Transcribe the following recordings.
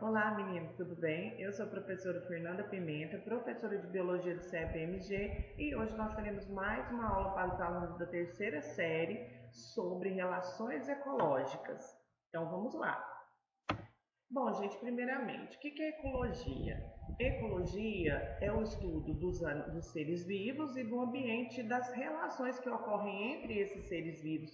Olá, meninos, tudo bem? Eu sou a professora Fernanda Pimenta, professora de Biologia do CFMG, e hoje nós teremos mais uma aula para os alunos da terceira série sobre relações ecológicas. Então, vamos lá. Bom, gente, primeiramente, o que é ecologia? Ecologia é o estudo dos seres vivos e do ambiente, das relações que ocorrem entre esses seres vivos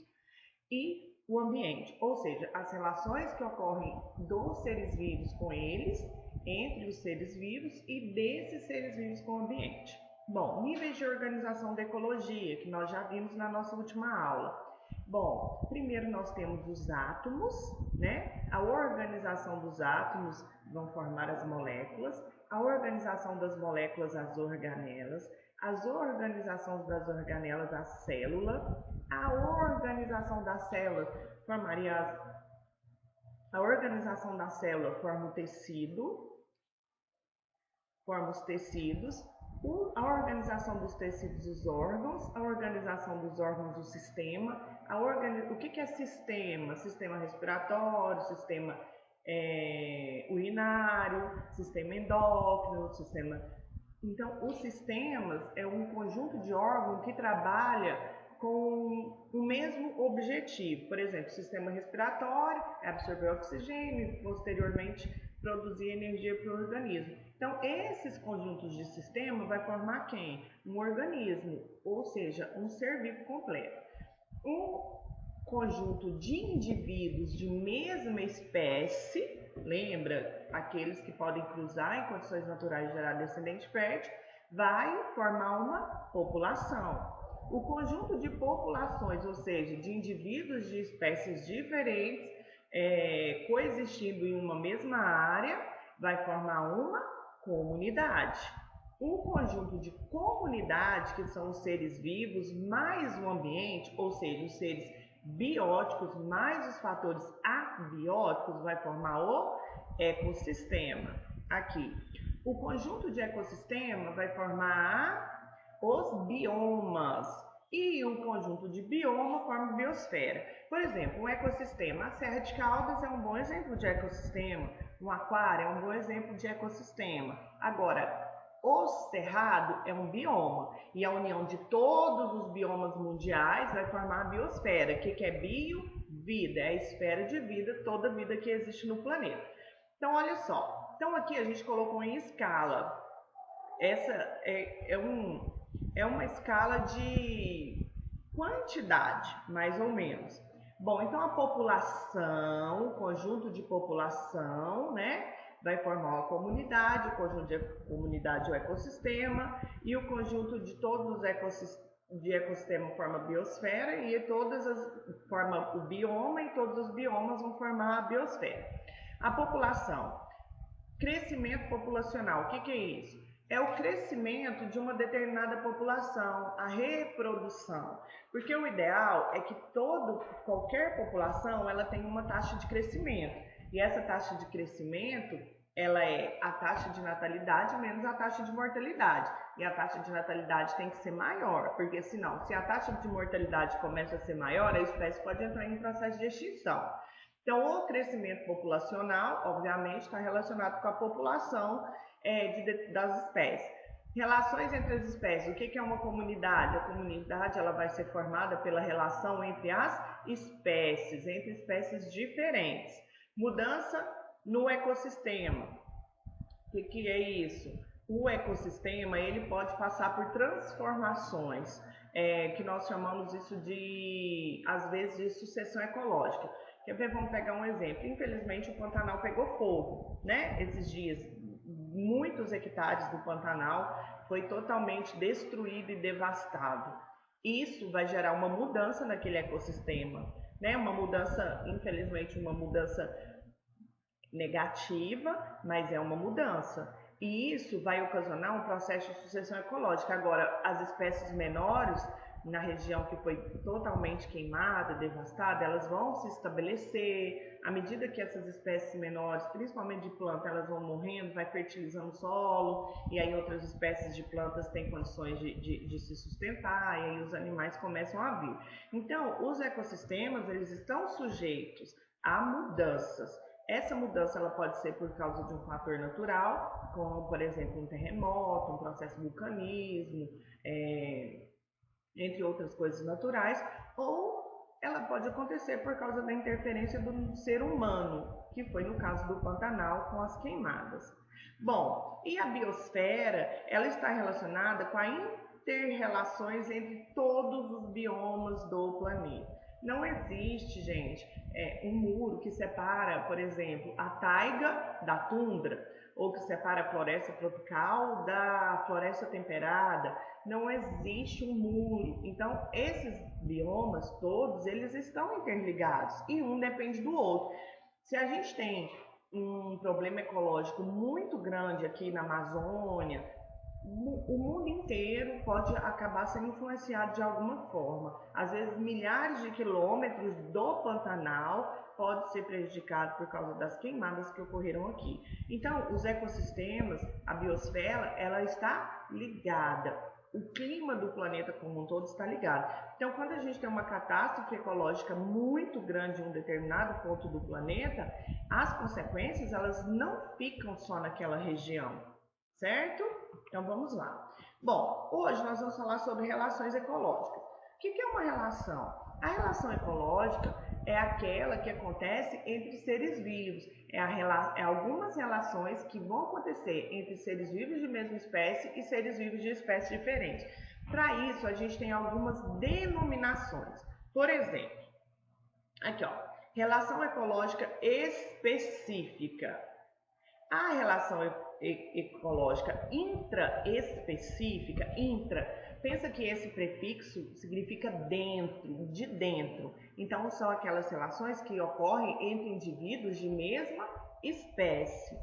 e o ambiente, ou seja, as relações que ocorrem dos seres vivos com eles, entre os seres vivos e desses seres vivos com o ambiente. Bom, níveis de organização da ecologia, que nós já vimos na nossa última aula. Bom, primeiro nós temos os átomos, né? A organização dos átomos vão formar as moléculas, a organização das moléculas, as organelas, as organizações das organelas, a célula, a organização da célula formaria a organização da célula forma o tecido, forma os tecidos, a organização dos tecidos, os órgãos, a organização dos órgãos, o sistema. O que é sistema? Sistema respiratório, sistema urinário, sistema endócrino, sistema... Então, os sistemas é um conjunto de órgãos que trabalha com o mesmo objetivo. Por exemplo, o sistema respiratório é absorver oxigênio e posteriormente produzir energia para o organismo. Então, esses conjuntos de sistema vai formar quem? Um organismo, ou seja, um ser vivo completo. Um conjunto de indivíduos de mesma espécie, lembra, aqueles que podem cruzar em condições naturais e gerar descendente fértil, vai formar uma população. O conjunto de populações, ou seja, de indivíduos de espécies diferentes, coexistindo em uma mesma área, vai formar uma comunidade. Um conjunto de comunidade, que são os seres vivos, mais o ambiente, ou seja, os seres bióticos, mais os fatores abióticos, vai formar o ecossistema. Aqui. O conjunto de ecossistema vai formar os biomas. E um conjunto de bioma forma biosfera. Por exemplo, um ecossistema. A Serra de Caldas é um bom exemplo de ecossistema. Um aquário é um bom exemplo de ecossistema. Agora, o cerrado é um bioma. E a união de todos os biomas mundiais vai formar a biosfera. O que é bio? Vida. É a esfera de vida, toda a vida que existe no planeta. Então, olha só. Então, aqui a gente colocou em escala. Essa é uma escala de quantidade, mais ou menos. Bom, então a população, o conjunto de população, né, vai formar uma comunidade, o conjunto de comunidade é o ecossistema, e o conjunto de todos os ecossistema forma a biosfera, e forma o bioma, e todos os biomas vão formar a biosfera. A população, crescimento populacional, o que é isso? É o crescimento de uma determinada população, a reprodução. Porque o ideal é que qualquer população ela tem uma taxa de crescimento. E essa taxa de crescimento, ela é a taxa de natalidade menos a taxa de mortalidade. E a taxa de natalidade tem que ser maior, porque senão, se a taxa de mortalidade começa a ser maior, a espécie pode entrar em um processo de extinção. Então, o crescimento populacional, obviamente, está relacionado com a população das espécies. Relações entre as espécies. O que é uma comunidade? A comunidade ela vai ser formada pela relação entre as espécies, entre espécies diferentes. Mudança no ecossistema. O que é isso? O ecossistema ele pode passar por transformações, que nós chamamos isso de, às vezes, de sucessão ecológica. Vamos pegar um exemplo. Infelizmente, o Pantanal pegou fogo, né? Esses dias, muitos hectares do Pantanal foi totalmente destruído e devastado. Isso vai gerar uma mudança naquele ecossistema, né? Uma mudança, infelizmente, uma mudança negativa, mas é uma mudança. E isso vai ocasionar um processo de sucessão ecológica. Agora, as espécies menores, na região que foi totalmente queimada, devastada, elas vão se estabelecer. À medida que essas espécies menores, principalmente de planta, elas vão morrendo, vai fertilizando o solo, e aí outras espécies de plantas têm condições de se sustentar, e aí os animais começam a vir. Então, os ecossistemas, eles estão sujeitos a mudanças. Essa mudança ela pode ser por causa de um fator natural, como, por exemplo, um terremoto, um processo de vulcanismo, entre outras coisas naturais, ou ela pode acontecer por causa da interferência do ser humano, que foi no caso do Pantanal com as queimadas. Bom, e a biosfera, ela está relacionada com a interrelações entre todos os biomas do planeta. Não existe, gente, um muro que separa, por exemplo, a taiga da tundra, ou que separa a floresta tropical da floresta temperada. Não existe um muro. Então, esses biomas todos, eles estão interligados e um depende do outro. Se a gente tem um problema ecológico muito grande aqui na Amazônia, o mundo inteiro pode acabar sendo influenciado de alguma forma. Às vezes, milhares de quilômetros do Pantanal pode ser prejudicado por causa das queimadas que ocorreram aqui. Então, os ecossistemas, a biosfera, ela está ligada. O clima do planeta como um todo está ligado. Então, quando a gente tem uma catástrofe ecológica muito grande em um determinado ponto do planeta, as consequências elas não ficam só naquela região, certo? Então, vamos lá. Bom, hoje nós vamos falar sobre relações ecológicas. O que é uma relação? A relação ecológica é aquela que acontece entre seres vivos. É algumas relações que vão acontecer entre seres vivos de mesma espécie e seres vivos de espécies diferentes. Para isso, a gente tem algumas denominações. Por exemplo, aqui ó, relação ecológica específica. A relação ecológica intraespecífica, pensa que esse prefixo significa dentro, de dentro. Então, são aquelas relações que ocorrem entre indivíduos de mesma espécie.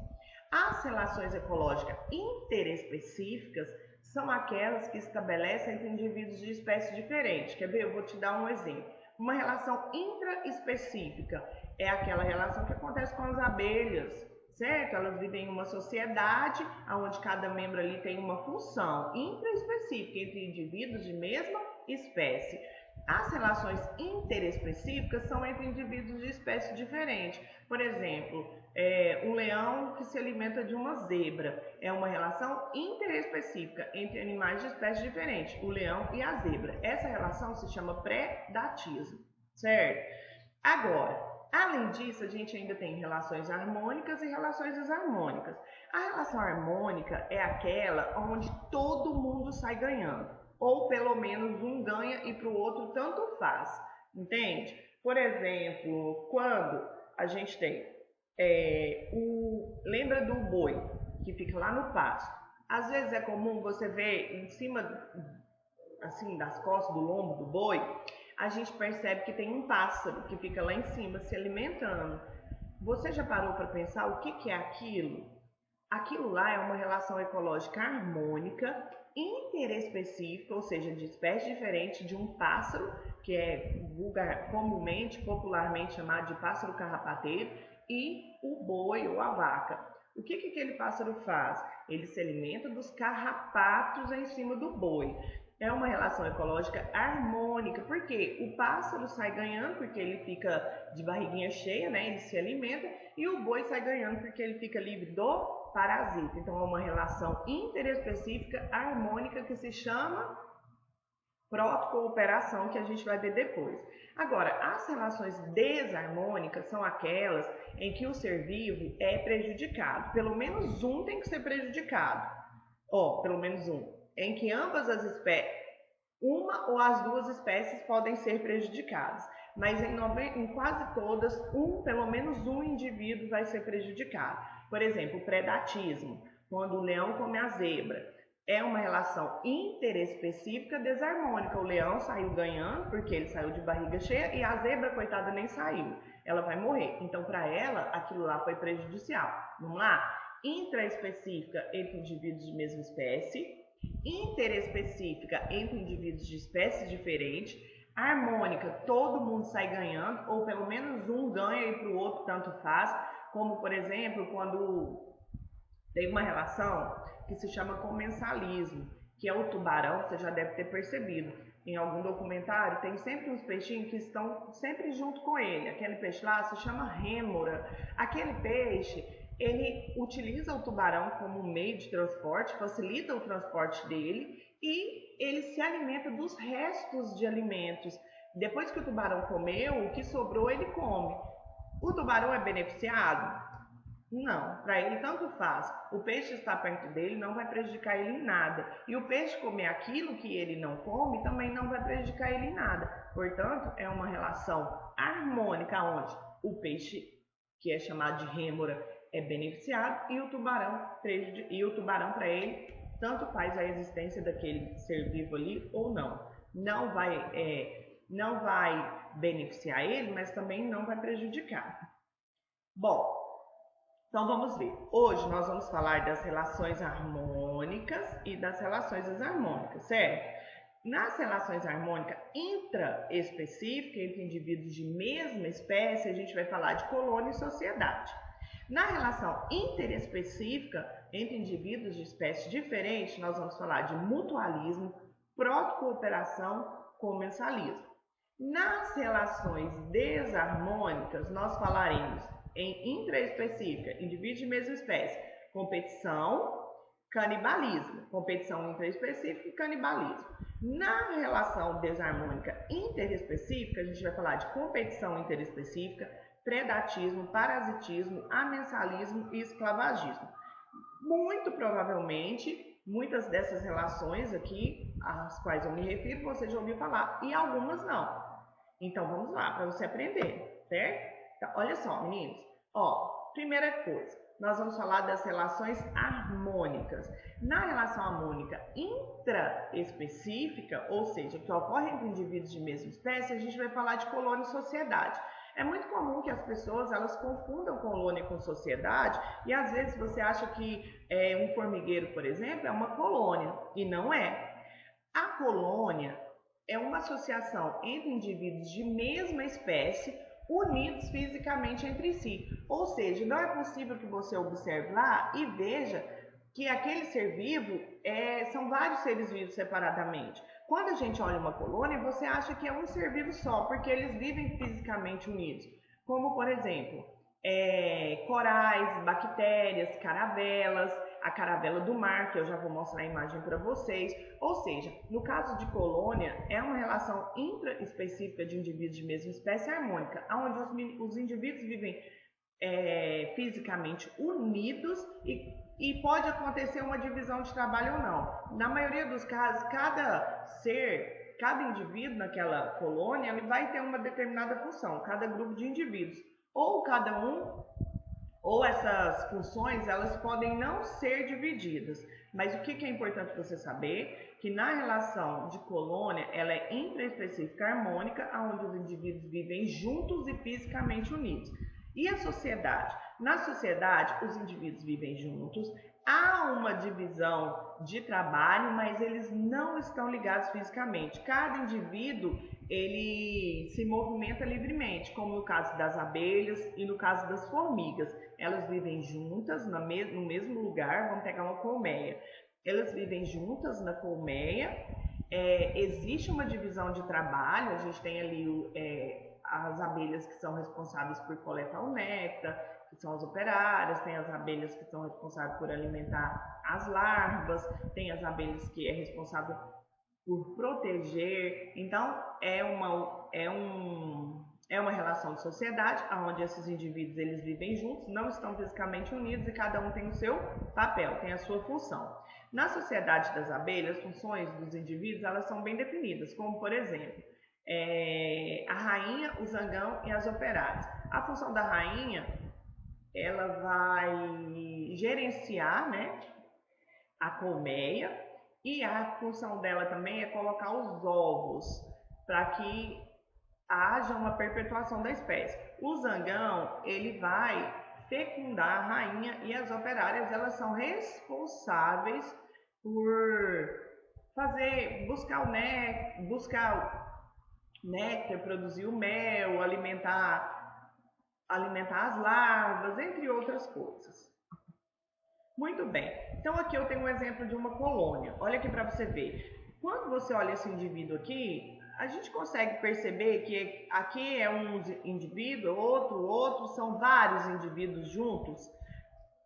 As relações ecológicas interespecíficas são aquelas que estabelecem entre indivíduos de espécies diferentes. Quer ver? Eu vou te dar um exemplo. Uma relação intraespecífica é aquela relação que acontece com as abelhas, certo? Elas vivem em uma sociedade onde cada membro ali tem uma função intraespecífica entre indivíduos de mesma espécie. As relações interespecíficas são entre indivíduos de espécies diferentes. Por exemplo, um leão que se alimenta de uma zebra. É uma relação interespecífica entre animais de espécies diferentes, o leão e a zebra. Essa relação se chama predatismo, certo? Agora, além disso, a gente ainda tem relações harmônicas e relações desarmônicas. A relação harmônica é aquela onde todo mundo sai ganhando, ou pelo menos um ganha e para o outro tanto faz, entende? Por exemplo, quando a gente tem lembra do boi que fica lá no pasto? Às vezes é comum você ver em cima assim das costas do lombo do boi, a gente percebe que tem um pássaro que fica lá em cima se alimentando. Você já parou para pensar o que é aquilo? Aquilo lá é uma relação ecológica harmônica, interespecífica, ou seja, de espécie diferente de um pássaro, que é comumente, popularmente chamado de pássaro carrapateiro, e o boi ou a vaca. O que aquele pássaro faz? Ele se alimenta dos carrapatos em cima do boi. É uma relação ecológica harmônica, porque o pássaro sai ganhando porque ele fica de barriguinha cheia, né? Ele se alimenta, e o boi sai ganhando porque ele fica livre do parasita. Então é uma relação interespecífica harmônica que se chama protocooperação, que a gente vai ver depois. Agora, as relações desarmônicas são aquelas em que o ser vivo é prejudicado. Pelo menos um tem que ser prejudicado. Pelo menos um. Em que ambas as espécies, uma ou as duas espécies podem ser prejudicadas, mas em quase todas, pelo menos um indivíduo vai ser prejudicado. Por exemplo, o predatismo, quando o leão come a zebra, é uma relação interespecífica desarmônica. O leão saiu ganhando porque ele saiu de barriga cheia e a zebra, coitada, nem saiu. Ela vai morrer. Então, para ela, aquilo lá foi prejudicial. Vamos lá? Intraespecífica entre indivíduos de mesma espécie, interespecífica entre indivíduos de espécies diferentes, harmônica, todo mundo sai ganhando, ou pelo menos um ganha e para o outro tanto faz, como por exemplo, quando tem uma relação que se chama comensalismo, que é o tubarão, você já deve ter percebido. em algum documentário, tem sempre uns peixinhos que estão sempre junto com ele. Aquele peixe lá se chama rêmora. Aquele peixe, ele utiliza o tubarão como meio de transporte, facilita o transporte dele e ele se alimenta dos restos de alimentos. Depois que o tubarão comeu, o que sobrou ele come. O tubarão é beneficiado? Não, para ele tanto faz. O peixe estar perto dele não vai prejudicar ele em nada. E o peixe comer aquilo que ele não come também não vai prejudicar ele em nada. Portanto, é uma relação harmônica onde o peixe, que é chamado de rêmora, é beneficiado e o tubarão para ele tanto faz a existência daquele ser vivo ali ou não. Não vai beneficiar ele, mas também não vai prejudicar. Bom, então vamos ver. Hoje nós vamos falar das relações harmônicas e das relações desarmônicas, certo? Nas relações harmônicas intraespecíficas entre indivíduos de mesma espécie, a gente vai falar de colônia e sociedade. Na relação interespecífica entre indivíduos de espécies diferentes, nós vamos falar de mutualismo, protocooperação, comensalismo. Nas relações desarmônicas, nós falaremos em intraespecífica, indivíduos de mesma espécie, competição, canibalismo. Competição intraespecífica e canibalismo. Na relação desarmônica interespecífica, a gente vai falar de competição interespecífica, predatismo, parasitismo, amensalismo e esclavagismo. Muito provavelmente, muitas dessas relações aqui, às quais eu me refiro, você já ouviu falar, e algumas não. Então vamos lá, para você aprender, certo? Então, olha só, meninos. Primeira coisa, nós vamos falar das relações harmônicas. Na relação harmônica intraespecífica, ou seja, que ocorre entre indivíduos de mesma espécie, a gente vai falar de colônia e sociedade. É muito comum que as pessoas elas confundam colônia com sociedade e às vezes você acha que um formigueiro, por exemplo, é uma colônia e não é. A colônia é uma associação entre indivíduos de mesma espécie unidos fisicamente entre si. Ou seja, não é possível que você observe lá e veja que aquele ser vivo são vários seres vivos separadamente. Quando a gente olha uma colônia, você acha que é um ser vivo só, porque eles vivem fisicamente unidos. Como, por exemplo, corais, bactérias, caravelas, a caravela do mar, que eu já vou mostrar a imagem para vocês. Ou seja, no caso de colônia, é uma relação intraespecífica de indivíduos de mesma espécie harmônica, onde os indivíduos vivem fisicamente unidos e pode acontecer uma divisão de trabalho ou não. Na maioria dos casos, cada indivíduo naquela colônia ele vai ter uma determinada função, cada grupo de indivíduos. Ou essas funções elas podem não ser divididas. Mas o que é importante você saber? Que na relação de colônia, ela é intraespecífica harmônica, onde os indivíduos vivem juntos e fisicamente unidos. E a sociedade? Na sociedade, os indivíduos vivem juntos, há uma divisão de trabalho, mas eles não estão ligados fisicamente. Cada indivíduo ele se movimenta livremente, como no caso das abelhas e no caso das formigas. Elas vivem juntas no mesmo lugar, vamos pegar uma colmeia. Elas vivem juntas na colmeia, existe uma divisão de trabalho, a gente tem ali as abelhas que são responsáveis por coletar o néctar, que são as operárias, tem as abelhas que são responsáveis por alimentar as larvas, tem as abelhas que é responsável por proteger. Então, é uma relação de sociedade, onde esses indivíduos eles vivem juntos, não estão fisicamente unidos e cada um tem o seu papel, tem a sua função. Na sociedade das abelhas, as funções dos indivíduos elas são bem definidas, como por exemplo, a rainha, o zangão e as operárias. A função da rainha, ela vai gerenciar, né, a colmeia, e a função dela também é colocar os ovos para que haja uma perpetuação da espécie. O zangão, ele vai fecundar a rainha e as operárias, elas são responsáveis por buscar o néctar, produzir o mel, alimentar as larvas, entre outras coisas. Muito bem, então aqui eu tenho um exemplo de uma colônia. Olha aqui para você ver. Quando você olha esse indivíduo aqui, a gente consegue perceber que aqui é um indivíduo, outro, são vários indivíduos juntos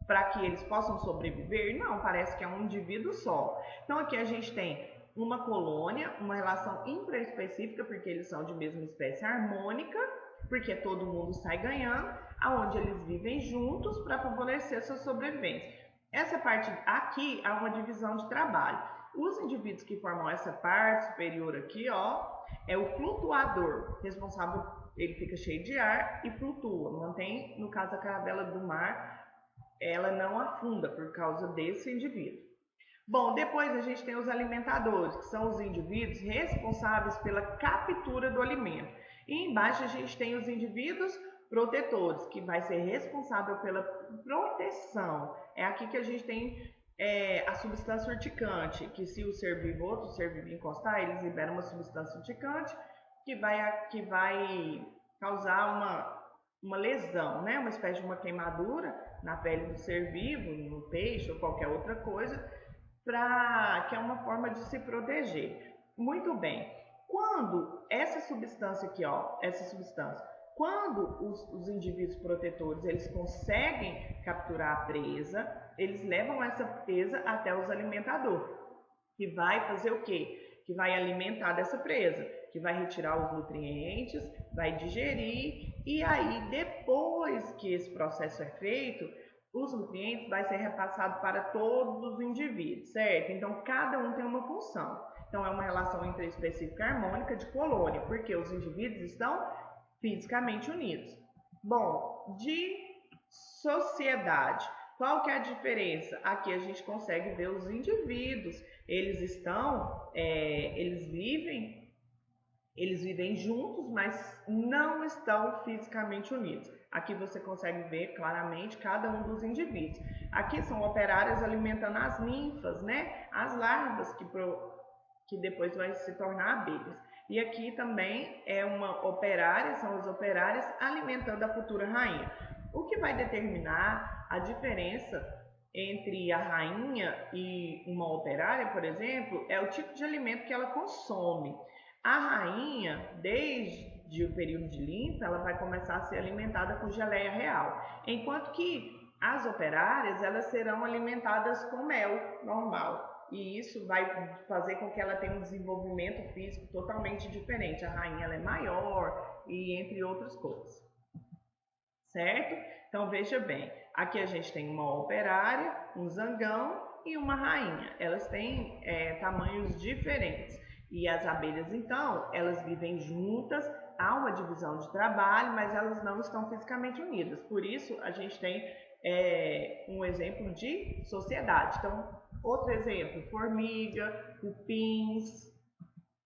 para que eles possam sobreviver? Não, parece que é um indivíduo só. Então aqui a gente tem uma colônia, uma relação intraespecífica, porque eles são de mesma espécie harmônica, porque todo mundo sai ganhando, aonde eles vivem juntos para favorecer sua sobrevivência. Essa parte aqui é uma divisão de trabalho. Os indivíduos que formam essa parte superior aqui, ó, é o flutuador, responsável, ele fica cheio de ar e flutua, mantém, no caso a caravela do mar, ela não afunda por causa desse indivíduo. Bom, depois a gente tem os alimentadores, que são os indivíduos responsáveis pela captura do alimento. E embaixo a gente tem os indivíduos protetores, que vai ser responsável pela proteção. É aqui que a gente tem a substância urticante, que se o ser vivo ou outro ser vivo encostar, eles liberam uma substância urticante que vai causar uma lesão, né? Uma espécie de uma queimadura na pele do ser vivo, no peixe ou qualquer outra coisa, que é uma forma de se proteger. Muito bem. Quando essa substância aqui, ó, quando os indivíduos protetores eles conseguem capturar a presa, eles levam essa presa até os alimentadores, que vai fazer o quê? Que vai alimentar dessa presa, que vai retirar os nutrientes, vai digerir, e aí depois que esse processo é feito, os nutrientes vai ser repassado para todos os indivíduos, certo? Então cada um tem uma função. Então é uma relação intraespecífica harmônica de colônia, porque os indivíduos estão fisicamente unidos. Bom, de sociedade, qual que é a diferença? Aqui a gente consegue ver os indivíduos, eles vivem juntos, mas não estão fisicamente unidos. Aqui você consegue ver claramente cada um dos indivíduos. Aqui são operárias alimentando as ninfas, né? As larvas que depois vai se tornar abelhas. E aqui também é são as operárias alimentando a futura rainha. O que vai determinar a diferença entre a rainha e uma operária, por exemplo, é o tipo de alimento que ela consome. A rainha, desde o período de limpa, ela vai começar a ser alimentada com geleia real, enquanto que as operárias elas serão alimentadas com mel normal. E isso vai fazer com que ela tenha um desenvolvimento físico totalmente diferente. A rainha ela é maior e entre outras coisas. Certo? Então veja bem, aqui a gente tem uma operária, um zangão e uma rainha. Elas têm tamanhos diferentes. E as abelhas então, elas vivem juntas, há uma divisão de trabalho, mas elas não estão fisicamente unidas. Por isso a gente tem um exemplo de sociedade. Então, outro exemplo, formiga, cupins,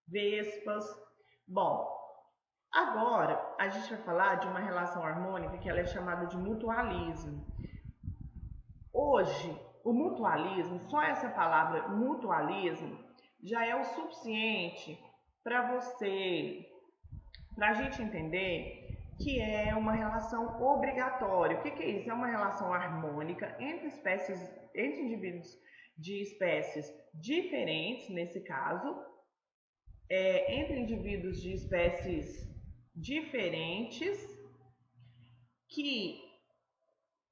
vespas. Bom, agora a gente vai falar de uma relação harmônica que ela é chamada de mutualismo. Hoje, o mutualismo, só essa palavra mutualismo, já é o suficiente para a gente entender que é uma relação obrigatória. O que é isso? É uma relação harmônica entre indivíduos de espécies diferentes, nesse caso, entre indivíduos de espécies diferentes, que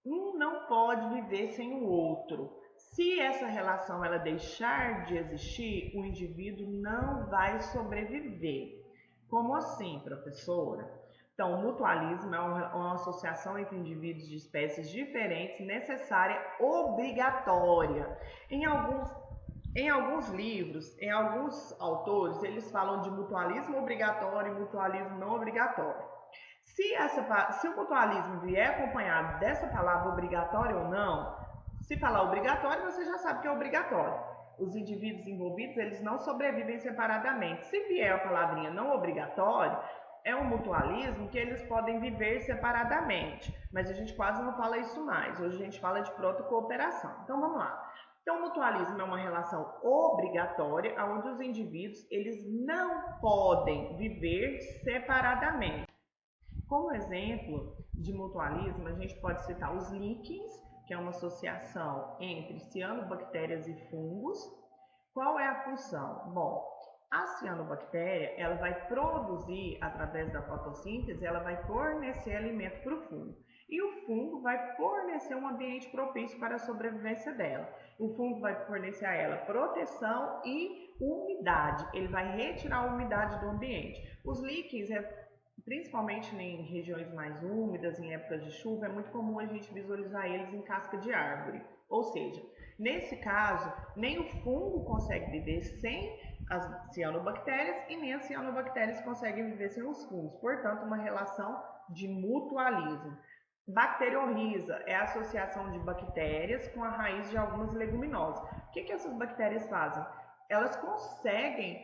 um não pode viver sem o outro. Se essa relação ela deixar de existir, o indivíduo não vai sobreviver. Como assim, professora? Então, o mutualismo é uma associação entre indivíduos de espécies diferentes, necessária, obrigatória. Em alguns livros, em alguns autores, eles falam de mutualismo obrigatório e mutualismo não obrigatório. Se o mutualismo vier acompanhado dessa palavra obrigatório ou não, se falar obrigatório, você já sabe que é obrigatório. Os indivíduos envolvidos, eles não sobrevivem separadamente. Se vier a palavrinha não obrigatório, é um mutualismo que eles podem viver separadamente. Mas a gente quase não fala isso mais. Hoje a gente fala de protocooperação. Então vamos lá. Então o mutualismo é uma relação obrigatória onde os indivíduos, eles não podem viver separadamente. Como exemplo de mutualismo, a gente pode citar os líquens, que é uma associação entre cianobactérias e fungos, Qual é a função? Bom, a cianobactéria, ela vai produzir, através da fotossíntese, ela vai fornecer alimento para o fungo. E o fungo vai fornecer um ambiente propício para a sobrevivência dela. O fungo vai fornecer a ela proteção e umidade. Ele vai retirar a umidade do ambiente. Os líquens, principalmente em regiões mais úmidas, em épocas de chuva, é muito comum a gente visualizar eles em casca de árvore. Ou seja, nesse caso, nem o fungo consegue viver sem as cianobactérias e nem as cianobactérias conseguem viver sem os fungos. Portanto, uma relação de mutualismo. Bacteriorriza é a associação de bactérias com a raiz de algumas leguminosas. O que essas bactérias fazem? Elas conseguem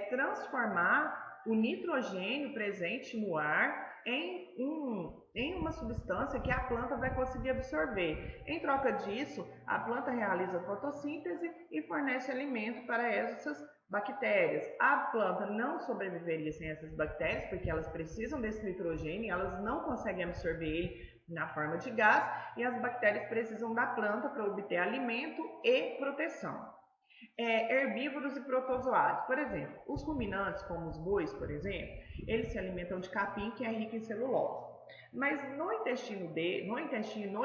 transformar o nitrogênio presente no ar em uma substância que a planta vai conseguir absorver. Em troca disso, a planta realiza fotossíntese e fornece alimento para essas bactérias. A planta não sobreviveria sem essas bactérias, porque elas precisam desse nitrogênio, elas não conseguem absorver ele na forma de gás, e as bactérias precisam da planta para obter alimento e proteção. Herbívoros e protozoários. Por exemplo, os ruminantes, como os bois, por exemplo, eles se alimentam de capim, que é rico em celulose. Mas no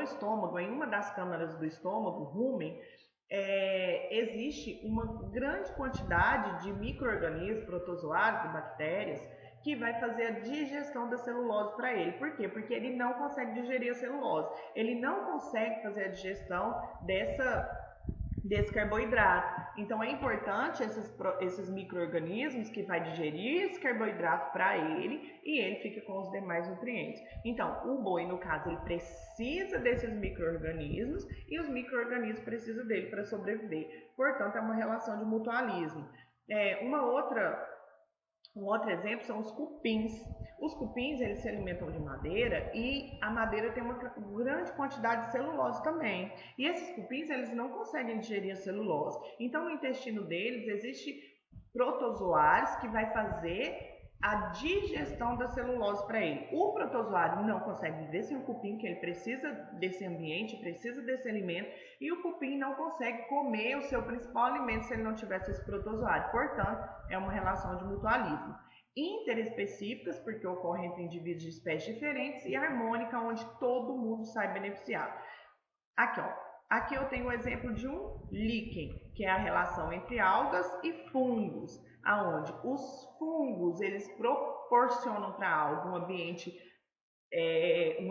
estômago, em uma das câmaras do estômago, rumen, existe uma grande quantidade de micro-organismos, protozoários e bactérias que vai fazer a digestão da celulose para ele. Por quê? Porque ele não consegue digerir a celulose. Ele não consegue fazer a digestão desse carboidrato. Então é importante esses micro-organismos que vai digerir esse carboidrato para ele e ele fica com os demais nutrientes. Então o boi, no caso, ele precisa desses micro-organismos e os micro-organismos precisam dele para sobreviver. Portanto, é uma relação de mutualismo. Um outro exemplo são os cupins. Os cupins, eles se alimentam de madeira e a madeira tem uma grande quantidade de celulose também. E esses cupins, eles não conseguem digerir a celulose. Então, no intestino deles, existe protozoários que vai fazer a digestão da celulose para ele. O protozoário não consegue viver sem o cupim, que ele precisa desse ambiente, precisa desse alimento, e o cupim não consegue comer o seu principal alimento se ele não tivesse esse protozoário. Portanto, é uma relação de mutualismo. Interespecíficas, porque ocorrem entre indivíduos de espécies diferentes, e harmônica, onde todo mundo sai beneficiado. Aqui eu tenho o exemplo de um líquen, que é a relação entre algas e fungos, aonde os fungos eles proporcionam para a alga um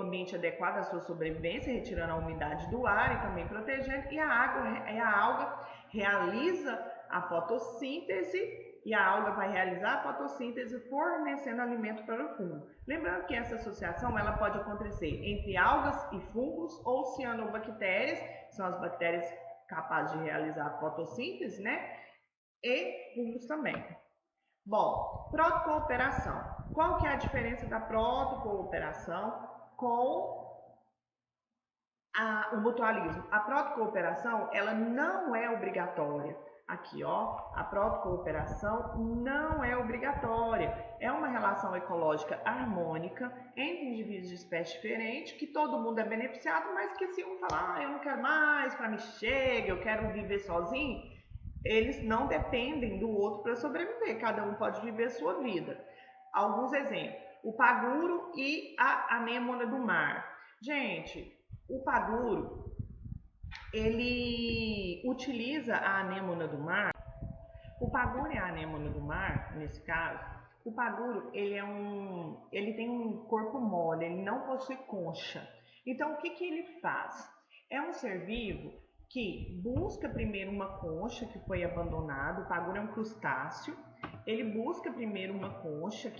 ambiente adequado à sua sobrevivência, retirando a umidade do ar e também protegendo, e a alga realiza a fotossíntese, e a alga vai realizar a fotossíntese fornecendo alimento para o fungo. Lembrando que essa associação ela pode acontecer entre algas e fungos ou cianobactérias, que são as bactérias capazes de realizar a fotossíntese, né? E fungos também. Bom, protocooperação. Qual que é a diferença da protocooperação com o mutualismo? A protocooperação, ela não é obrigatória. Aqui, a protocooperação não é obrigatória. É uma relação ecológica harmônica entre indivíduos de espécies diferentes, que todo mundo é beneficiado, mas que se um falar, eu não quero mais, para mim chega, eu quero viver sozinho, eles não dependem do outro para sobreviver, cada um pode viver a sua vida. Alguns exemplos, o paguro e a anêmona do mar. Gente, o paguro, ele utiliza a anêmona do mar. O paguro e a anêmona do mar, nesse caso, o paguro, ele tem um corpo mole, ele não possui concha. Então, o que ele faz? É um ser vivo que busca primeiro uma concha que foi abandonada. O paguro é um crustáceo. Ele busca primeiro uma concha,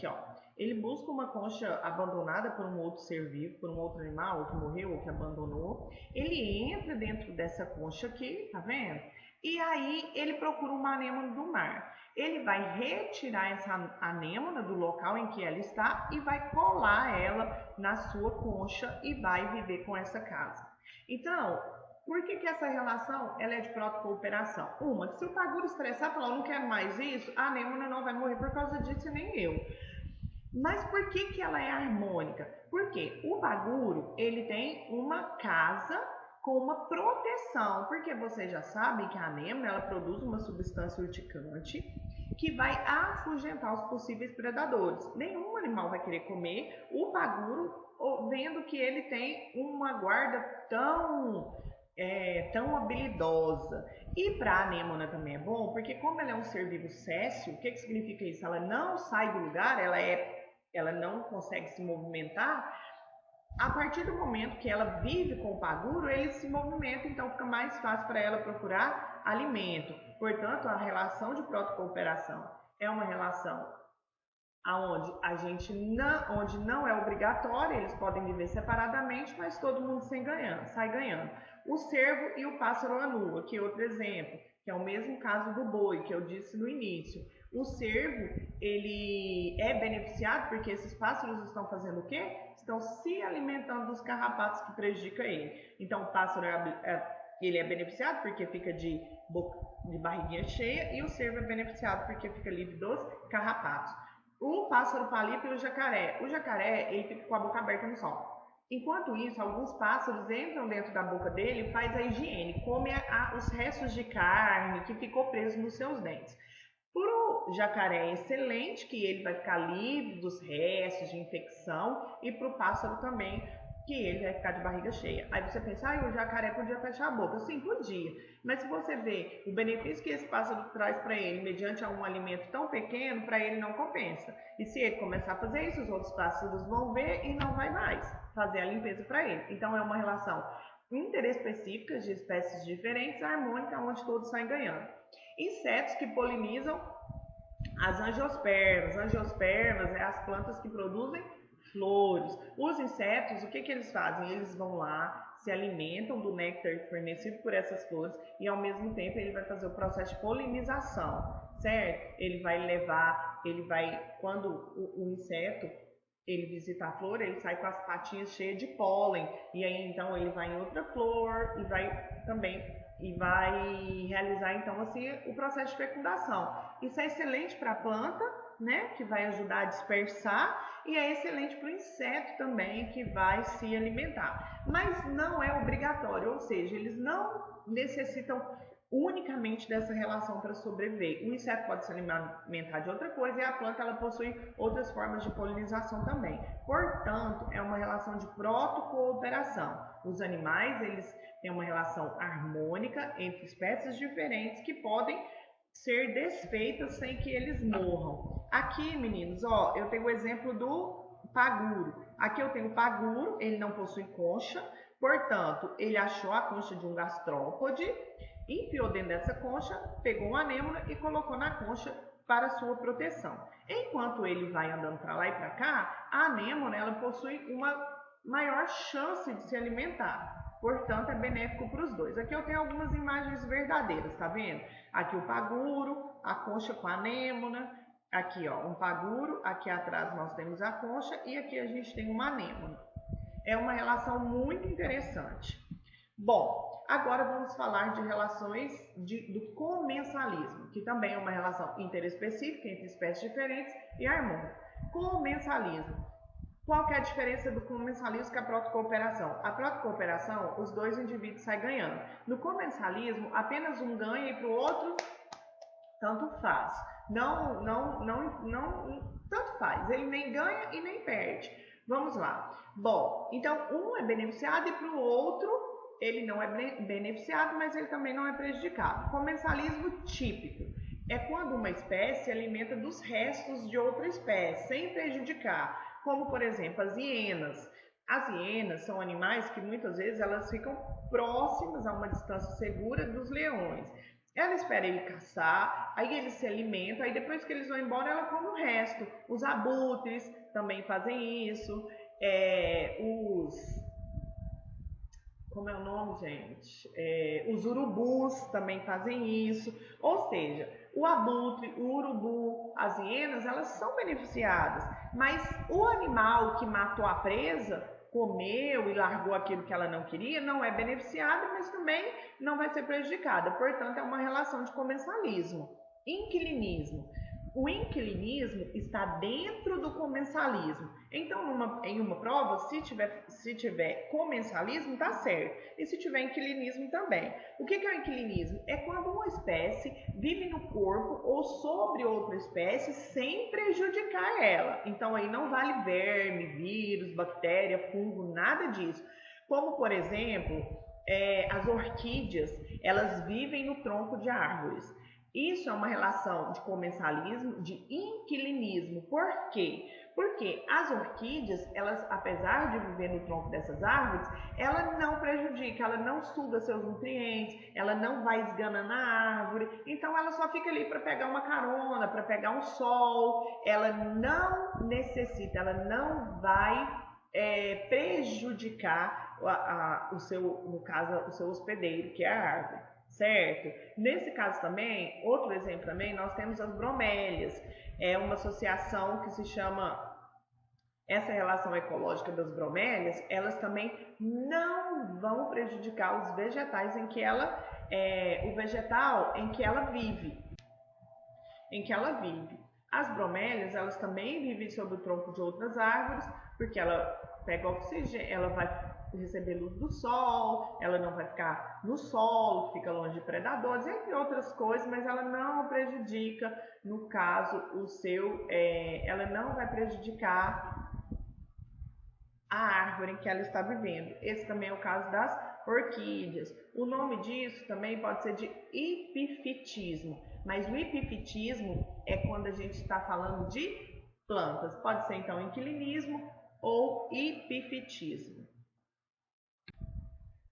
ele busca uma concha abandonada por um outro ser vivo, por um outro animal, ou que morreu, ou que abandonou. Ele entra dentro dessa concha aqui, tá vendo? E aí ele procura uma anêmona do mar. Ele vai retirar essa anêmona do local em que ela está e vai colar ela na sua concha e vai viver com essa casa. Então, por que essa relação ela é de protocooperação? Que se o paguro estressar e falar, eu não quero mais isso, a anêmona não vai morrer por causa disso e nem eu. Mas por que ela é harmônica? Porque o paguro, ele tem uma casa com uma proteção, porque vocês já sabem que a anêmona ela produz uma substância urticante que vai afugentar os possíveis predadores. Nenhum animal vai querer comer o paguro, vendo que ele tem uma guarda tão habilidosa. E para a anêmona também é bom, porque como ela é um ser vivo séssil, o que significa isso? Ela não sai do lugar, ela não consegue se movimentar. A partir do momento que ela vive com o paguro, ele se movimenta, então fica mais fácil para ela procurar alimento. Portanto, a relação de protocooperação é uma relação onde não é obrigatória, eles podem viver separadamente, mas todo mundo sai ganhando. O cervo e o pássaro anua, que é outro exemplo, que é o mesmo caso do boi, que eu disse no início. O cervo, ele é beneficiado porque esses pássaros estão fazendo o quê? Estão se alimentando dos carrapatos que prejudicam ele. Então, o pássaro ele é beneficiado porque fica de barriguinha cheia e o cervo é beneficiado porque fica livre dos carrapatos. O pássaro palipa e o jacaré ele fica com a boca aberta no sol. Enquanto isso, alguns pássaros entram dentro da boca dele e faz a higiene, come os restos de carne que ficou preso nos seus dentes. Para o jacaré é excelente, que ele vai ficar livre dos restos de infecção, e para o pássaro também, que ele vai ficar de barriga cheia. Aí você pensa, o jacaré podia fechar a boca. Sim, podia. Mas se você vê o benefício que esse pássaro traz para ele, mediante um alimento tão pequeno, para ele não compensa. E se ele começar a fazer isso, os outros pássaros vão ver e não vai mais fazer a limpeza para ele. Então é uma relação interespecífica de espécies diferentes, harmônica, onde todos saem ganhando. Insetos que polinizam as angiospermas. Angiospermas é as plantas que produzem flores. Os insetos, o que eles fazem? Eles vão lá, se alimentam do néctar fornecido por essas flores e ao mesmo tempo ele vai fazer o processo de polinização, certo? Quando o inseto ele visita a flor, ele sai com as patinhas cheias de pólen e aí então ele vai em outra flor e vai realizar então assim o processo de fecundação. Isso é excelente para a planta, né, que vai ajudar a dispersar, e é excelente para o inseto também, que vai se alimentar. Mas não é obrigatório, ou seja, eles não necessitam unicamente dessa relação para sobreviver. O inseto pode se alimentar de outra coisa e a planta ela possui outras formas de polinização também. Portanto, é uma relação de protocooperação. Os animais eles têm uma relação harmônica entre espécies diferentes que podem ser desfeitas sem que eles morram. Aqui, meninos, eu tenho o exemplo do paguro. Aqui eu tenho o paguro, ele não possui concha, portanto, ele achou a concha de um gastrópode, enfiou dentro dessa concha, pegou uma anêmona e colocou na concha para sua proteção. Enquanto ele vai andando para lá e para cá, a anêmona ela possui uma maior chance de se alimentar. Portanto, é benéfico para os dois. Aqui eu tenho algumas imagens verdadeiras, tá vendo? Aqui o paguro, a concha com a anêmona. Aqui, um paguro. Aqui atrás nós temos a concha e aqui a gente tem uma anêmona. É uma relação muito interessante. Bom, agora vamos falar de relações do comensalismo, que também é uma relação interespecífica entre espécies diferentes e harmônica. Comensalismo. Qual que é a diferença do comensalismo com a protocooperação? A protocooperação, os dois indivíduos saem ganhando. No comensalismo, apenas um ganha e para o outro, tanto faz. Tanto faz. Ele nem ganha e nem perde. Vamos lá. Bom, então um é beneficiado e para o outro, ele não é beneficiado, mas ele também não é prejudicado. Comensalismo típico é quando uma espécie se alimenta dos restos de outra espécie, sem prejudicar. Como, por exemplo, as hienas. As hienas são animais que muitas vezes elas ficam próximas a uma distância segura dos leões. Ela espera ele caçar, aí eles se alimentam, aí depois que eles vão embora ela come o resto. Os abutres também fazem isso. Como é o nome, gente? Os urubus também fazem isso. Ou seja, o abutre, o urubu, as hienas, elas são beneficiadas. Mas o animal que matou a presa, comeu e largou aquilo que ela não queria, não é beneficiada, mas também não vai ser prejudicada. Portanto, é uma relação de comensalismo. Inquilinismo. O inquilinismo está dentro do comensalismo. Então, em uma prova, se tiver comensalismo, tá certo. E se tiver inquilinismo também. O que é o inquilinismo? É quando uma espécie vive no corpo ou sobre outra espécie sem prejudicar ela. Então, aí não vale verme, vírus, bactéria, fungo, nada disso. Como, por exemplo, as orquídeas, elas vivem no tronco de árvores. Isso é uma relação de comensalismo, de inquilinismo. Por quê? Porque as orquídeas, elas, apesar de viver no tronco dessas árvores, ela não prejudica, ela não suga seus nutrientes, ela não vai esganando a árvore, então ela só fica ali para pegar uma carona, para pegar um sol, ela não necessita, ela não vai prejudicar no caso, o seu hospedeiro, que é a árvore. Certo? Nesse caso também, outro exemplo também, nós temos as bromélias. É uma associação que se chama, essa relação ecológica das bromélias, elas também não vão prejudicar os vegetais o vegetal em que ela vive. As bromélias, elas também vivem sob o tronco de outras árvores, porque ela pega oxigênio, ela vai receber luz do sol, ela não vai ficar no solo, fica longe de predadores, entre outras coisas, mas ela não prejudica, no caso, ela não vai prejudicar a árvore em que ela está vivendo. Esse também é o caso das orquídeas. O nome disso também pode ser de epifitismo, mas o epifitismo é quando a gente está falando de plantas. Pode ser então inquilinismo ou epifitismo.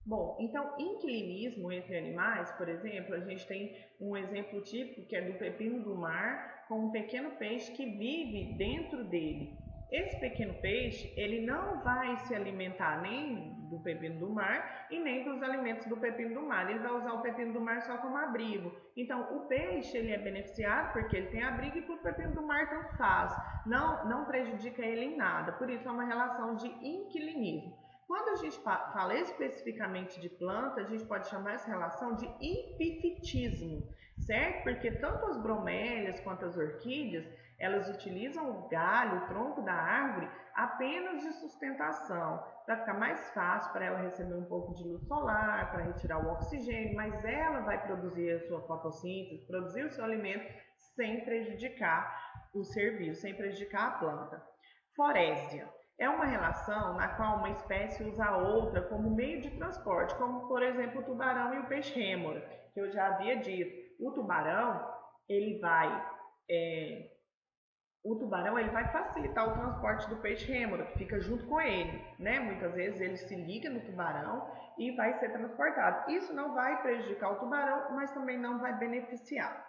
Bom, então, inquilinismo entre animais, por exemplo, a gente tem um exemplo típico que é do pepino do mar, com um pequeno peixe que vive dentro dele. Esse pequeno peixe, ele não vai se alimentar nem do pepino do mar e nem dos alimentos do pepino do mar. Ele vai usar o pepino do mar só como abrigo. Então, o peixe, ele é beneficiado porque ele tem abrigo e para o pepino do mar tanto faz. Não prejudica ele em nada. Por isso, é uma relação de inquilinismo. Quando a gente fala especificamente de planta, a gente pode chamar essa relação de epifitismo, certo? Porque tanto as bromélias quanto as orquídeas, elas utilizam o galho, o tronco da árvore, apenas de sustentação, para ficar mais fácil para ela receber um pouco de luz solar, para retirar o oxigênio, mas ela vai produzir a sua fotossíntese, produzir o seu alimento sem prejudicar o ser vivo, sem prejudicar a planta. Forésia é uma relação na qual uma espécie usa a outra como meio de transporte, como por exemplo o tubarão e o peixe rêmora, que eu já havia dito. O tubarão ele vai facilitar o transporte do peixe rêmora, que fica junto com ele, né? Muitas vezes ele se liga no tubarão e vai ser transportado. Isso não vai prejudicar o tubarão, mas também não vai beneficiar.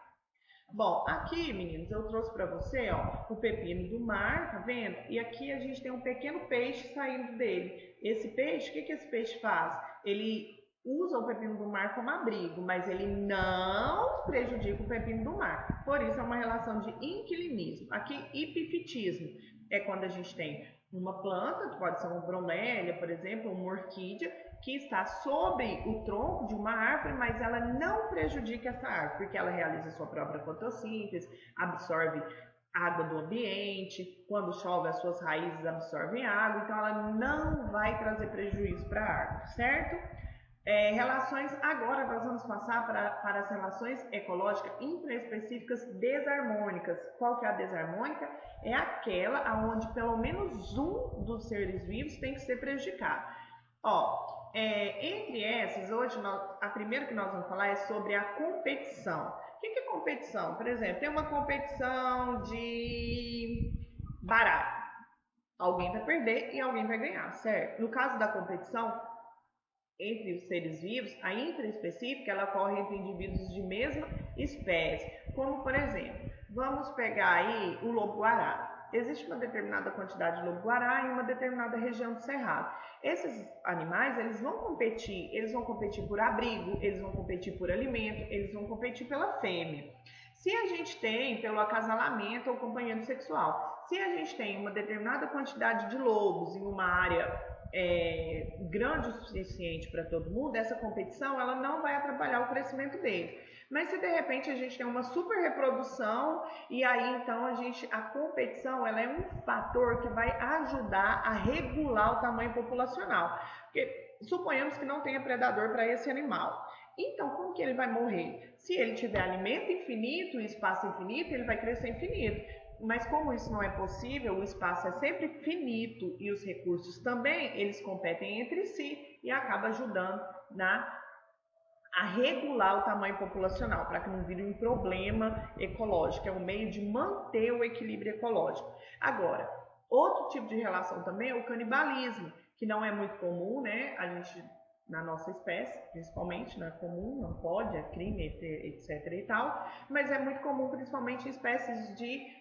Bom, aqui, meninos, eu trouxe para você, o pepino do mar, tá vendo? E aqui a gente tem um pequeno peixe saindo dele. Esse peixe, o que esse peixe faz? Ele usa o pepino do mar como abrigo, mas ele não prejudica o pepino do mar. Por isso é uma relação de inquilinismo. Aqui, epifitismo é quando a gente tem uma planta, que pode ser uma bromélia, por exemplo, uma orquídea, que está sobre o tronco de uma árvore, mas ela não prejudica essa árvore, porque ela realiza sua própria fotossíntese, absorve água do ambiente, quando chove as suas raízes absorvem água, então ela não vai trazer prejuízo para a árvore, certo? Relações, agora nós vamos passar para as relações ecológicas intraespecíficas desarmônicas. Qual que é a desarmônica? É aquela onde pelo menos um dos seres vivos tem que ser prejudicado. Entre essas, hoje a primeira que nós vamos falar é sobre a competição. O que é competição? Por exemplo, tem uma competição de baralho. Alguém vai perder e alguém vai ganhar, certo? No caso da competição entre os seres vivos, a intraespecífica ela ocorre entre indivíduos de mesma espécie, como por exemplo, vamos pegar aí o lobo-guará. Existe uma determinada quantidade de lobo-guará em uma determinada região do cerrado. Esses animais, eles vão competir por abrigo, eles vão competir por alimento, eles vão competir pela fêmea. Se a gente tem pelo acasalamento ou companheiro sexual, se a gente tem uma determinada quantidade de lobos em uma área grande o suficiente para todo mundo, essa competição ela não vai atrapalhar o crescimento dele. Mas se de repente a gente tem uma super reprodução e aí então a competição ela é um fator que vai ajudar a regular o tamanho populacional. Porque suponhamos que não tenha predador para esse animal. Então, como que ele vai morrer? Se ele tiver alimento infinito e espaço infinito, ele vai crescer infinito. Mas como isso não é possível, o espaço é sempre finito e os recursos também, eles competem entre si e acaba ajudando a regular o tamanho populacional, para que não vire um problema ecológico. É um meio de manter o equilíbrio ecológico. Agora, outro tipo de relação também é o canibalismo, que não é muito comum, né? A gente, na nossa espécie, principalmente, não é comum, não pode, é crime, etc e tal, mas é muito comum principalmente em espécies de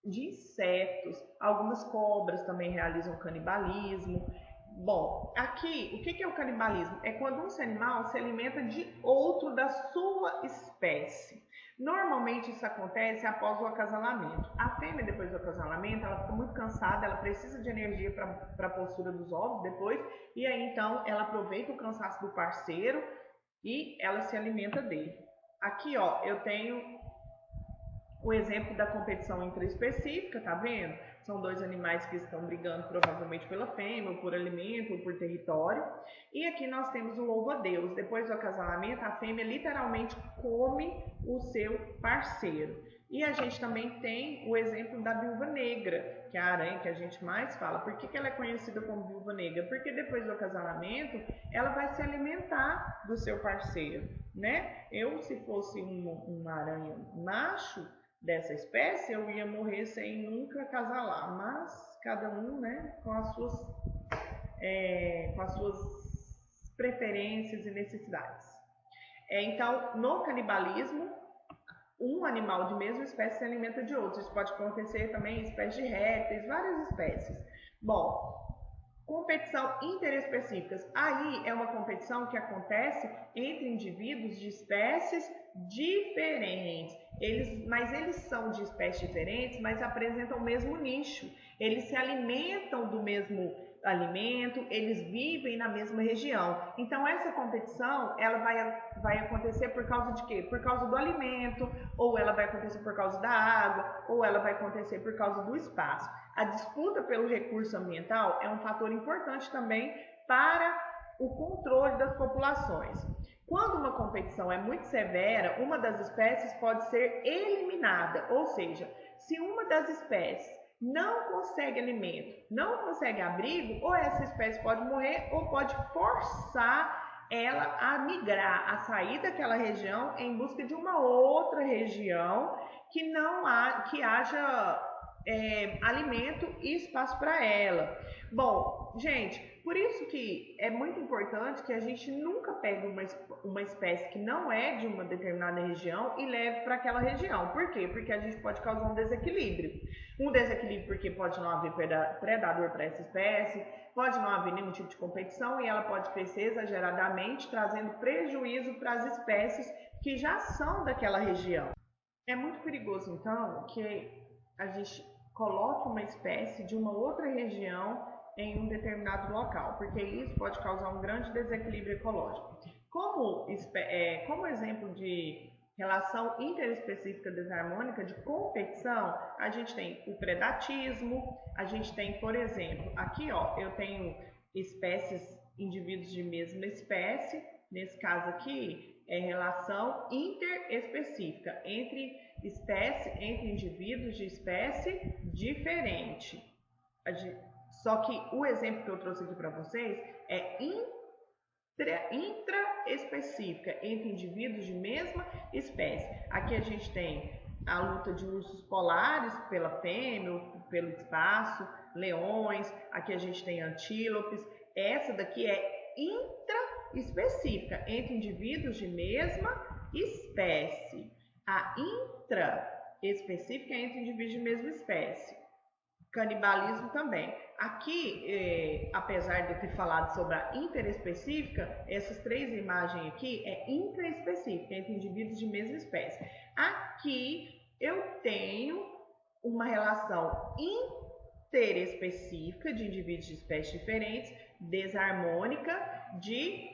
insetos. Algumas cobras também realizam canibalismo. Bom, aqui, o que é o canibalismo? É quando um animal se alimenta de outro da sua espécie. Normalmente isso acontece após o acasalamento. A fêmea, depois do acasalamento, ela fica muito cansada, ela precisa de energia para a postura dos ovos depois, e aí então ela aproveita o cansaço do parceiro e ela se alimenta dele. Aqui, ó, eu tenho o exemplo da competição intraespecífica, tá vendo? São dois animais que estão brigando provavelmente pela fêmea, ou por alimento, ou por território. E aqui nós temos o louva-a-Deus. Depois do acasalamento, a fêmea literalmente come o seu parceiro. E a gente também tem o exemplo da viúva negra, que é a aranha que a gente mais fala. Por que ela é conhecida como viúva negra? Porque depois do acasalamento, ela vai se alimentar do seu parceiro, né? Eu, se fosse uma aranha macho dessa espécie, eu ia morrer sem nunca acasalar, mas cada um, né, com as suas preferências e necessidades. Então, no canibalismo, um animal de mesma espécie se alimenta de outro. Isso pode acontecer também em espécies de répteis, várias espécies. Bom, competição interespecíficas. Aí é uma competição que acontece entre indivíduos de espécies diferentes. Mas eles são de espécies diferentes, mas apresentam o mesmo nicho. Eles se alimentam do mesmo alimento, eles vivem na mesma região. Então essa competição, ela vai acontecer por causa de quê? Por causa do alimento, ou ela vai acontecer por causa da água, ou ela vai acontecer por causa do espaço. A disputa pelo recurso ambiental é um fator importante também para o controle das populações. Quando uma competição é muito severa, uma das espécies pode ser eliminada, ou seja, se uma das espécies não consegue alimento, não consegue abrigo, ou essa espécie pode morrer ou pode forçar ela a migrar, a sair daquela região em busca de uma outra região que haja alimento e espaço para ela. Bom, gente, por isso que é muito importante que a gente nunca pegue uma espécie que não é de uma determinada região e leve para aquela região. Por quê? Porque a gente pode causar um desequilíbrio. Um desequilíbrio porque pode não haver predador para essa espécie, pode não haver nenhum tipo de competição e ela pode crescer exageradamente, trazendo prejuízo para as espécies que já são daquela região. É muito perigoso, então, que a gente coloque uma espécie de uma outra região em um determinado local, porque isso pode causar um grande desequilíbrio ecológico. Como exemplo de relação interespecífica desarmônica de competição, a gente tem o predatismo, a gente tem, por exemplo, aqui ó, eu tenho indivíduos de mesma espécie, nesse caso aqui é relação interespecífica entre indivíduos de espécie diferente. Só que o exemplo que eu trouxe aqui para vocês é intraespecífica, entre indivíduos de mesma espécie. Aqui a gente tem a luta de ursos polares pela fêmea, pelo espaço, leões, aqui a gente tem antílopes. Essa daqui é intraespecífica, entre indivíduos de mesma espécie. A intraespecífica é entre indivíduos de mesma espécie. Canibalismo também. Aqui, apesar de eu ter falado sobre a interespecífica, essas três imagens aqui é intraespecífica, entre indivíduos de mesma espécie. Aqui eu tenho uma relação interespecífica de indivíduos de espécies diferentes, desarmônica de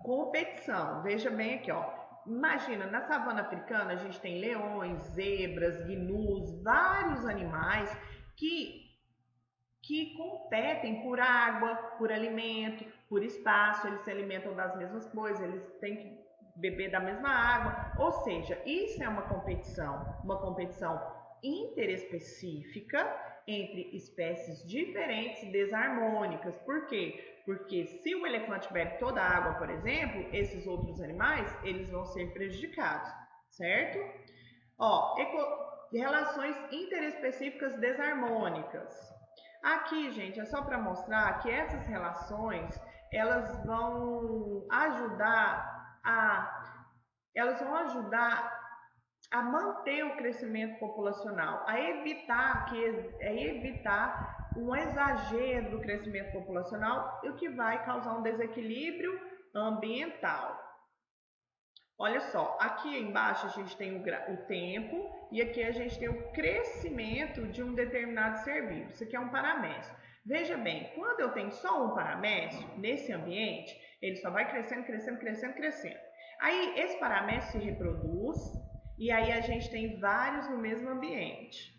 competição. Veja bem aqui, ó. Imagina, na savana africana a gente tem leões, zebras, gnus, vários animais que competem por água, por alimento, por espaço, eles se alimentam das mesmas coisas, eles têm que beber da mesma água, ou seja, isso é uma competição interespecífica entre espécies diferentes desarmônicas. Por quê? Porque se o elefante bebe toda a água, por exemplo, esses outros animais, eles vão ser prejudicados, certo? Ó, relações interespecíficas desarmônicas. Aqui, gente, é só para mostrar que essas relações, elas vão ajudar a manter o crescimento populacional, a evitar um exagero do crescimento populacional, o que vai causar um desequilíbrio ambiental. Olha só, aqui embaixo a gente tem o tempo e aqui a gente tem o crescimento de um determinado ser vivo. Isso aqui é um paramécio. Veja bem, quando eu tenho só um paramécio nesse ambiente, ele só vai crescendo, crescendo, crescendo, crescendo. Aí esse paramécio se reproduz e aí a gente tem vários no mesmo ambiente.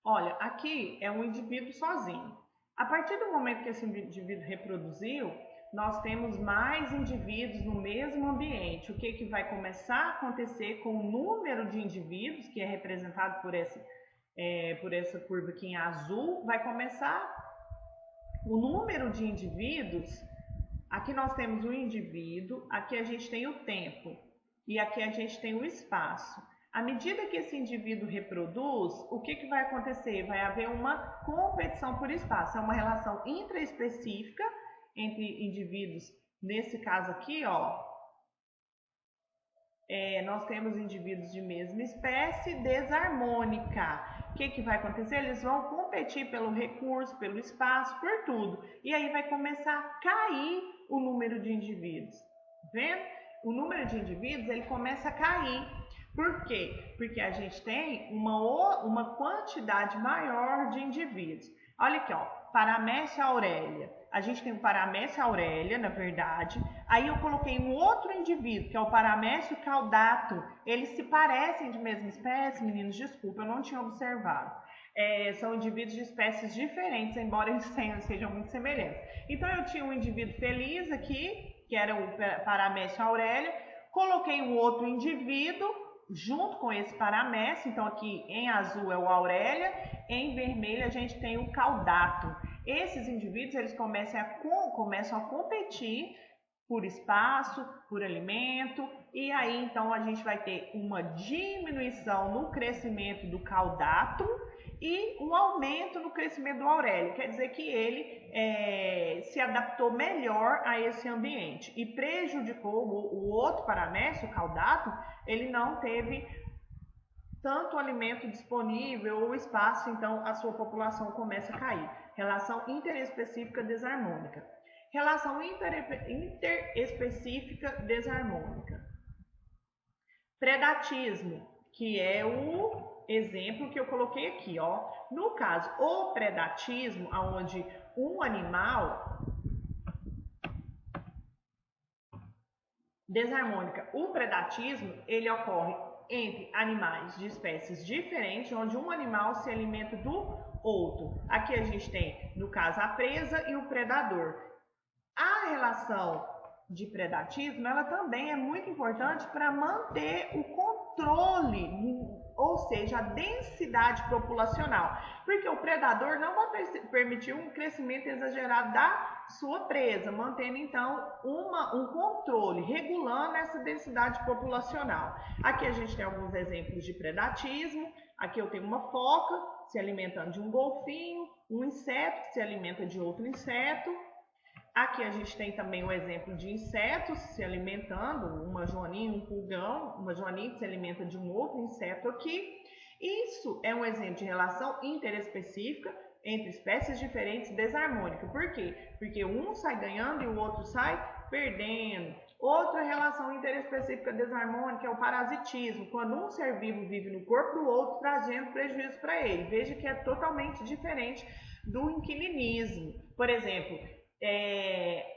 Olha, aqui é um indivíduo sozinho. A partir do momento que esse indivíduo reproduziu, nós temos mais indivíduos no mesmo ambiente. O que vai começar a acontecer com o número de indivíduos, que é representado por essa curva aqui em azul, vai começar o número de indivíduos. Aqui nós temos o indivíduo, aqui a gente tem o tempo e aqui a gente tem o espaço. À medida que esse indivíduo reproduz, o que vai acontecer? Vai haver uma competição por espaço, é uma relação intraespecífica entre indivíduos. Nesse caso aqui, ó, nós temos indivíduos de mesma espécie desarmônica. O que vai acontecer? Eles vão competir pelo recurso, pelo espaço, por tudo. E aí vai começar a cair o número de indivíduos. Vendo? O número de indivíduos ele começa a cair. Por quê? Porque a gente tem uma quantidade maior de indivíduos. Olha aqui, ó, Paramécia aurelia. A gente tem o Paramécia aurelia, na verdade. Aí eu coloquei um outro indivíduo, que é o Paramécio caudato. Eles se parecem de mesma espécie, meninos, desculpa, eu não tinha observado. São indivíduos de espécies diferentes, embora eles sejam muito semelhantes. Então eu tinha um indivíduo feliz aqui, que era o Paramécio aurelia. Coloquei um outro indivíduo junto com esse paramécio, então aqui em azul é o aurelia, em vermelho a gente tem o caudato. Esses indivíduos eles começam a competir por espaço, por alimento, e aí então a gente vai ter uma diminuição no crescimento do caudato e um aumento no crescimento do aurelia. Quer dizer que ele se adaptou melhor a esse ambiente e prejudicou o outro paramécio, o caudato. Ele não teve tanto alimento disponível ou espaço, então a sua população começa a cair. Relação interespecífica desarmônica. Relação interespecífica desarmônica. Predatismo, que é o exemplo que eu coloquei aqui, ó. No caso, o predatismo, onde um animal desarmônica, o predatismo, ele ocorre entre animais de espécies diferentes, onde um animal se alimenta do outro. Aqui a gente tem, no caso, a presa e o predador. A relação de predatismo, ela também é muito importante para manter o controle, ou seja, a densidade populacional, porque o predador não vai permitir um crescimento exagerado da sua presa, mantendo então um controle, regulando essa densidade populacional. Aqui a gente tem alguns exemplos de predatismo. Aqui eu tenho uma foca se alimentando de um golfinho, um inseto que se alimenta de outro inseto. Aqui a gente tem também o exemplo de insetos se alimentando, uma joaninha, um pulgão, uma joaninha que se alimenta de um outro inseto aqui. Isso é um exemplo de relação interespecífica entre espécies diferentes desarmônica. Por quê? Porque um sai ganhando e o outro sai perdendo. Outra relação interespecífica desarmônica é o parasitismo, quando um ser vivo vive no corpo do outro, trazendo prejuízo para ele. Veja que é totalmente diferente do inquilinismo. Por exemplo,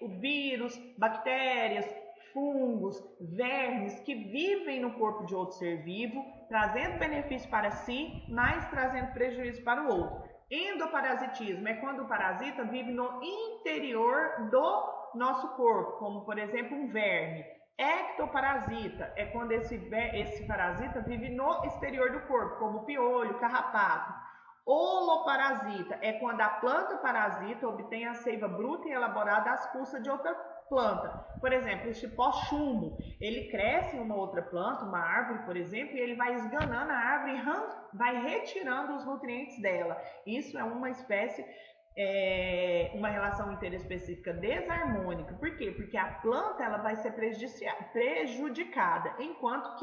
o vírus, bactérias, fungos, vermes que vivem no corpo de outro ser vivo, trazendo benefício para si, mas trazendo prejuízo para o outro. Endoparasitismo é quando o parasita vive no interior do nosso corpo, como por exemplo um verme. Ectoparasita é quando esse parasita vive no exterior do corpo, como piolho, carrapato. Holoparasita é quando a planta parasita obtém a seiva bruta e elaborada às custas de outra planta. Por exemplo, o cipó chumbo, ele cresce em uma outra planta, uma árvore, por exemplo, e ele vai esganando a árvore e vai retirando os nutrientes dela. Isso é uma espécie, uma relação interespecífica desarmônica. Por quê? Porque a planta ela vai ser prejudicada, enquanto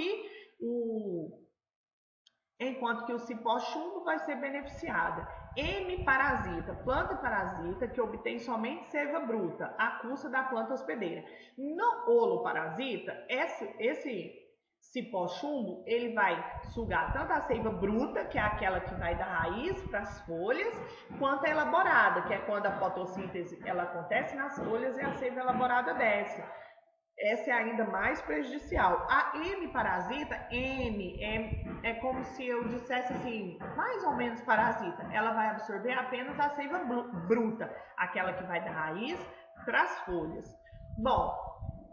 que o cipó chumbo vai ser beneficiada. Hemiparasita, planta parasita que obtém somente seiva bruta, à custa da planta hospedeira. No holoparasita, esse cipó chumbo, ele vai sugar tanto a seiva bruta, que é aquela que vai da raiz para as folhas, quanto a elaborada, que é quando a fotossíntese ela acontece nas folhas e a seiva elaborada desce. Essa é ainda mais prejudicial. A hemiparasita, é como se eu dissesse assim, mais ou menos parasita. Ela vai absorver apenas a seiva bruta, aquela que vai da raiz para as folhas. Bom,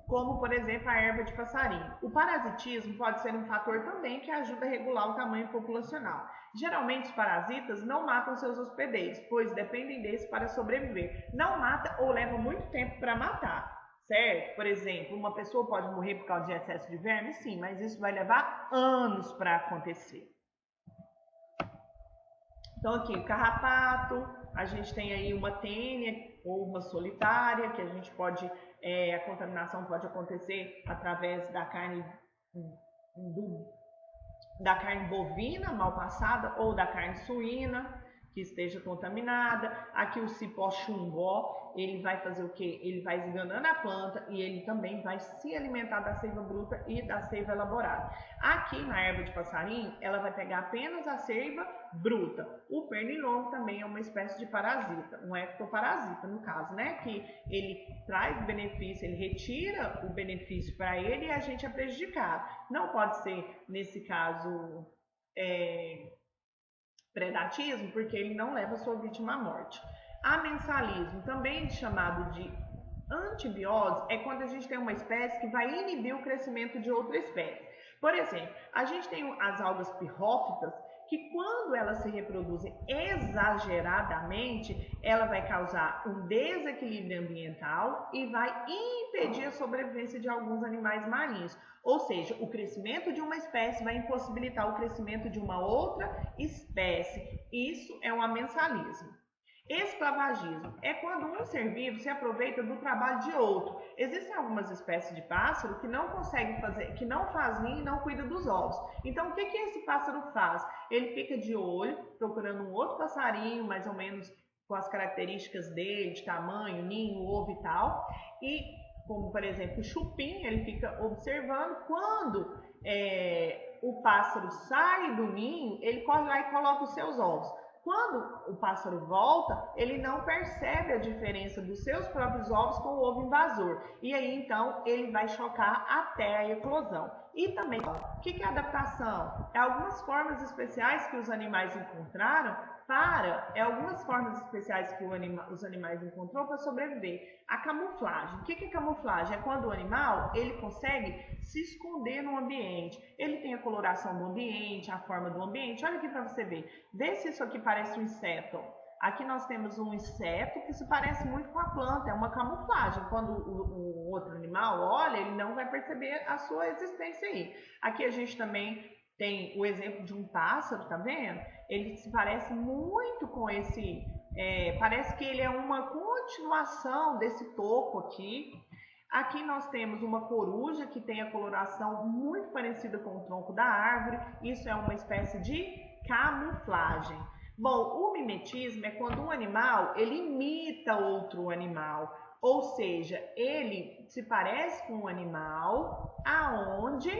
como por exemplo a erva de passarinho. O parasitismo pode ser um fator também que ajuda a regular o tamanho populacional. Geralmente os parasitas não matam seus hospedeiros, pois dependem deles para sobreviver. Não mata ou leva muito tempo para matar. Certo? Por exemplo, uma pessoa pode morrer por causa de excesso de verme? Sim, mas isso vai levar anos para acontecer. Então aqui, o carrapato, a gente tem aí uma tênia ou uma solitária, que a gente pode, a contaminação pode acontecer através da carne bovina mal passada ou da carne suína que esteja contaminada. Aqui o cipó chumbó, ele vai fazer o quê? Ele vai esganando a planta e ele também vai se alimentar da seiva bruta e da seiva elaborada. Aqui na erva de passarinho, ela vai pegar apenas a seiva bruta. O pernilongo também é uma espécie de parasita, um ectoparasita no caso, né? Que ele traz benefício, ele retira o benefício para ele e a gente é prejudicado. Não pode ser, nesse caso, predatismo, porque ele não leva a sua vítima à morte. Amensalismo, também chamado de antibiose, é quando a gente tem uma espécie que vai inibir o crescimento de outra espécie. Por exemplo, a gente tem as algas pirrófitas, que quando elas se reproduzem exageradamente, ela vai causar um desequilíbrio ambiental e vai impedir a sobrevivência de alguns animais marinhos. Ou seja, o crescimento de uma espécie vai impossibilitar o crescimento de uma outra espécie. Isso é um amensalismo. Esclavagismo é quando um ser vivo se aproveita do trabalho de outro. Existem algumas espécies de pássaro que não conseguem fazer, que não faz ninho e não cuida dos ovos. Então, o que esse pássaro faz? Ele fica de olho, procurando um outro passarinho, mais ou menos com as características dele, de tamanho, ninho, ovo e tal. E, como por exemplo, o chupim, ele fica observando. Quando o pássaro sai do ninho, ele corre lá e coloca os seus ovos. Quando o pássaro volta, ele não percebe a diferença dos seus próprios ovos com o ovo invasor. E aí, então, ele vai chocar até a eclosão. E também, o que é adaptação? É algumas formas especiais que os animais encontraram algumas formas especiais que os animais encontrou para sobreviver. A camuflagem. O que é camuflagem? É quando o animal ele consegue se esconder no ambiente. Ele tem a coloração do ambiente, a forma do ambiente. Olha aqui para você ver. Vê se isso aqui parece um inseto. Aqui nós temos um inseto que se parece muito com a planta. É uma camuflagem. Quando o outro animal olha, ele não vai perceber a sua existência aí. Aqui a gente também tem o exemplo de um pássaro, tá vendo? Ele se parece muito com esse... parece que ele é uma continuação desse toco aqui. Aqui nós temos uma coruja que tem a coloração muito parecida com o tronco da árvore. Isso é uma espécie de camuflagem. Bom, o mimetismo é quando um animal ele imita outro animal. Ou seja, ele se parece com um animal aonde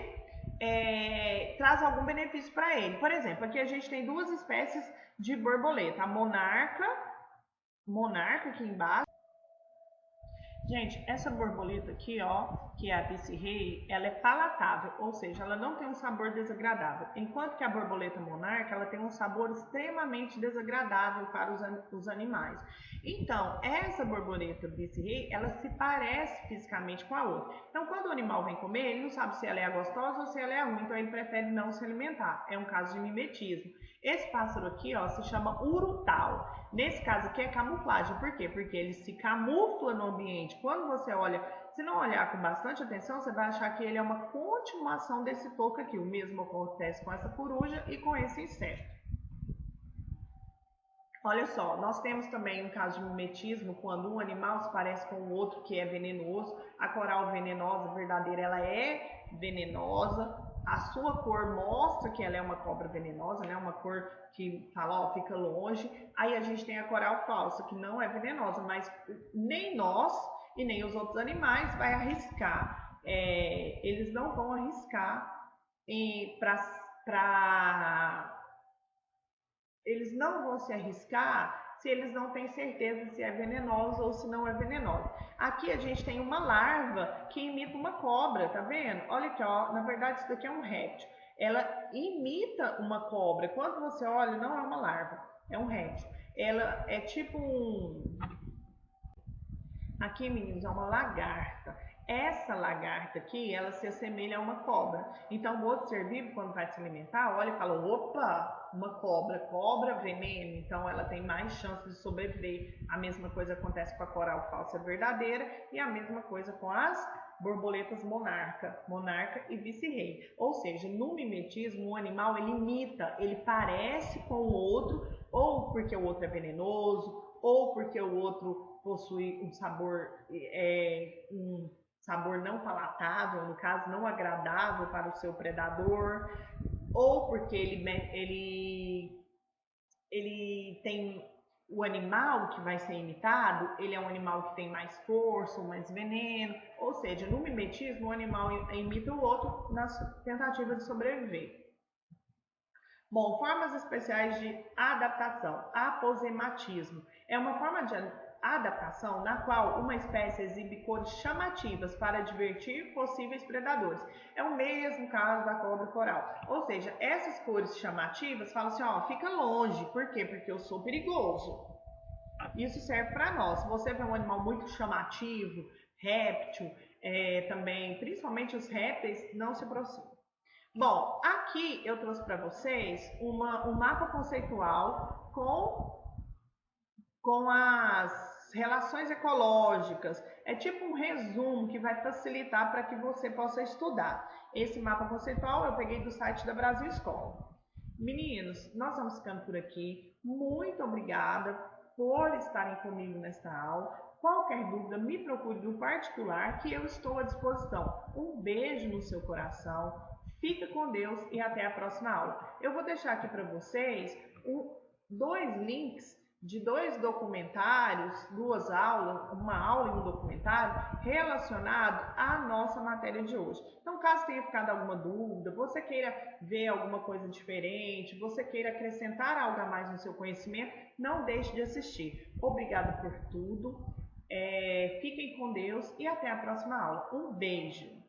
traz algum benefício para ele. Por exemplo, aqui a gente tem duas espécies de borboleta, a monarca aqui embaixo. Gente, essa borboleta aqui, ó, que é a vice-rei, ela é palatável, ou seja, ela não tem um sabor desagradável. Enquanto que a borboleta monarca, ela tem um sabor extremamente desagradável para os animais. Então, essa borboleta vice-rei, ela se parece fisicamente com a outra. Então, quando o animal vem comer, ele não sabe se ela é gostosa ou se ela é ruim, então ele prefere não se alimentar. É um caso de mimetismo. Esse pássaro aqui, ó, se chama urutau. Nesse caso aqui é camuflagem. Por quê? Porque ele se camufla no ambiente. Quando você olha, se não olhar com bastante atenção, você vai achar que ele é uma continuação desse toco aqui. O mesmo acontece com essa coruja e com esse inseto. Olha só, nós temos também um caso de mimetismo, quando um animal se parece com o outro que é venenoso. A coral venenosa verdadeira, ela é venenosa. A sua cor mostra que ela é uma cobra venenosa, né? Uma cor que fala, ó, fica longe. Aí a gente tem a coral falsa, que não é venenosa, mas nem nós e nem os outros animais vai arriscar. Eles não vão arriscar eles não vão se arriscar se eles não têm certeza se é venenosa ou se não é venenosa. Aqui a gente tem uma larva que imita uma cobra, tá vendo? Olha aqui, ó, na verdade isso daqui é um réptil. Ela imita uma cobra. Quando você olha, não é uma larva, é um réptil. Ela é tipo Aqui, meninos, é uma lagarta. Essa lagarta aqui, ela se assemelha a uma cobra. Então, o outro ser vivo, quando vai se alimentar, olha e fala, opa, uma cobra, veneno. Então, ela tem mais chance de sobreviver. A mesma coisa acontece com a coral falsa verdadeira e a mesma coisa com as borboletas monarca e vice-rei. Ou seja, no mimetismo, o animal, ele imita, ele parece com o outro, ou porque o outro é venenoso, ou porque o outro possui um sabor não palatável, no caso não agradável para o seu predador, ou porque ele tem o animal que vai ser imitado, ele é um animal que tem mais força, mais veneno, ou seja, no mimetismo o animal imita o outro nas tentativas de sobreviver. Bom, formas especiais de adaptação. Aposematismo é uma forma de adaptação na qual uma espécie exibe cores chamativas para divertir possíveis predadores. É o mesmo caso da cobra coral. Ou seja, essas cores chamativas falam assim, ó, fica longe. Por quê? Porque eu sou perigoso. Isso serve para nós. Se você vê um animal muito chamativo, réptil, também, principalmente os répteis, não se aproxime. Bom, aqui eu trouxe para vocês um mapa conceitual com as relações ecológicas. É tipo um resumo que vai facilitar para que você possa estudar. Esse mapa conceitual eu peguei do site da Brasil Escola. Meninos, nós vamos ficando por aqui. Muito obrigada por estarem comigo nesta aula. Qualquer dúvida, me procure no particular que eu estou à disposição. Um beijo no seu coração. Fica com Deus e até a próxima aula. Eu vou deixar aqui para vocês dois links de 2 documentários, 2 aulas, uma aula e um documentário relacionado à nossa matéria de hoje. Então, caso tenha ficado alguma dúvida, você queira ver alguma coisa diferente, você queira acrescentar algo a mais no seu conhecimento, não deixe de assistir. Obrigada por tudo, fiquem com Deus e até a próxima aula. Um beijo!